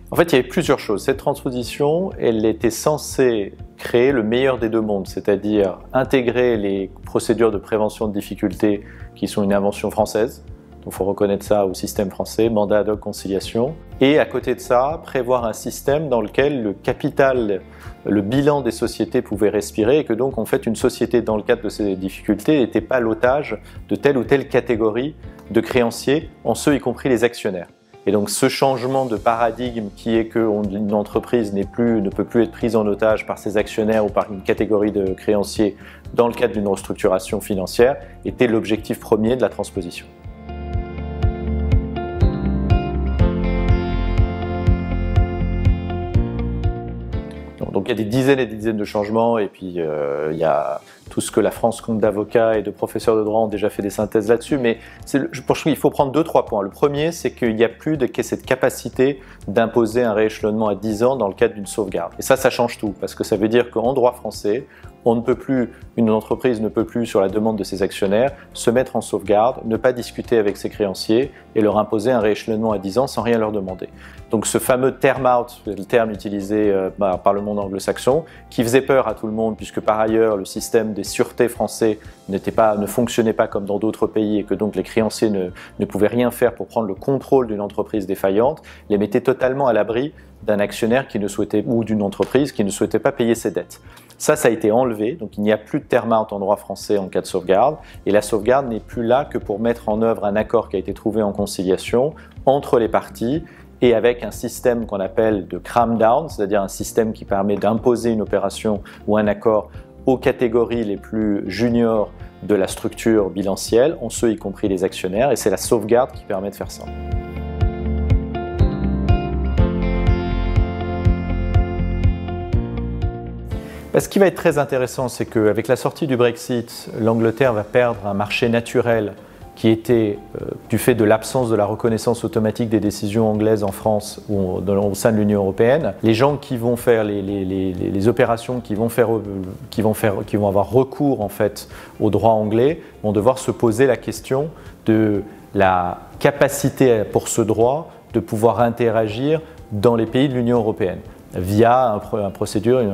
En fait, il y avait plusieurs choses. Cette transposition, elle était censée créer le meilleur des deux mondes, c'est-à-dire intégrer les procédures de prévention de difficultés qui sont une invention française. Il faut reconnaître ça au système français, mandat ad hoc conciliation. Et à côté de ça, prévoir un système dans lequel le capital, le bilan des sociétés pouvait respirer et que donc en fait une société dans le cadre de ces difficultés n'était pas l'otage de telle ou telle catégorie de créanciers, en ceux y compris les actionnaires. Et donc ce changement de paradigme qui est qu'une entreprise ne peut plus être prise en otage par ses actionnaires ou par une catégorie de créanciers dans le cadre d'une restructuration financière était l'objectif premier de la transposition. Donc il y a des dizaines et des dizaines de changements et puis il y a tout ce que la France compte d'avocats et de professeurs de droit ont déjà fait des synthèses là-dessus, mais je pense qu'il faut prendre 2-3 points. Le premier, c'est qu'il n'y a plus cette capacité d'imposer un rééchelonnement à 10 ans dans le cadre d'une sauvegarde. Et ça change tout, parce que ça veut dire qu'en droit français, une entreprise ne peut plus, sur la demande de ses actionnaires, se mettre en sauvegarde, ne pas discuter avec ses créanciers et leur imposer un rééchelonnement à 10 ans sans rien leur demander. Donc ce fameux term out, le terme utilisé par le monde anglo-saxon, qui faisait peur à tout le monde, puisque par ailleurs le système des sûretés français ne fonctionnait pas comme dans d'autres pays et que donc les créanciers ne pouvaient rien faire pour prendre le contrôle d'une entreprise défaillante, les mettait totalement à l'abri d'un actionnaire qui ne souhaitait, ou d'une entreprise qui ne souhaitait pas payer ses dettes. Ça a été enlevé, donc il n'y a plus de term out en droit français en cas de sauvegarde, et la sauvegarde n'est plus là que pour mettre en œuvre un accord qui a été trouvé en conciliation entre les parties et avec un système qu'on appelle de cram down, c'est-à-dire un système qui permet d'imposer une opération ou un accord aux catégories les plus juniors de la structure bilancielle, en ceux y compris les actionnaires, et c'est la sauvegarde qui permet de faire ça. Ce qui va être très intéressant, c'est qu'avec la sortie du Brexit, l'Angleterre va perdre un marché naturel qui était, du fait de l'absence de la reconnaissance automatique des décisions anglaises en France ou au sein de l'Union européenne. Les gens qui vont faire les opérations, qui vont avoir recours en fait au droit anglais, vont devoir se poser la question de la capacité pour ce droit de pouvoir interagir dans les pays de l'Union européenne via un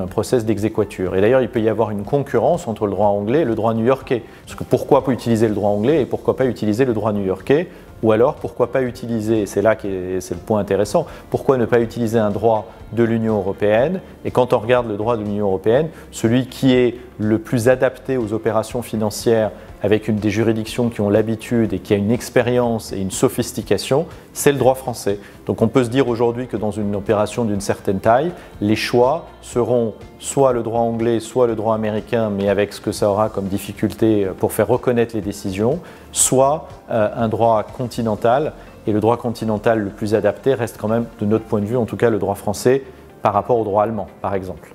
process d'exéquatur. Et d'ailleurs, il peut y avoir une concurrence entre le droit anglais et le droit new-yorkais. Parce que pourquoi pas utiliser le droit anglais et pourquoi pas utiliser le droit new-yorkais? Ou alors, pourquoi pas utiliser, c'est là que c'est le point intéressant, pourquoi ne pas utiliser un droit de l'Union européenne? Et quand on regarde le droit de l'Union européenne, celui qui est le plus adapté aux opérations financières avec des juridictions qui ont l'habitude et qui a une expérience et une sophistication, c'est le droit français. Donc on peut se dire aujourd'hui que dans une opération d'une certaine taille, les choix seront soit le droit anglais, soit le droit américain, mais avec ce que ça aura comme difficulté pour faire reconnaître les décisions, soit un droit continental. Et le droit continental le plus adapté reste quand même, de notre point de vue, en tout cas le droit français par rapport au droit allemand, par exemple.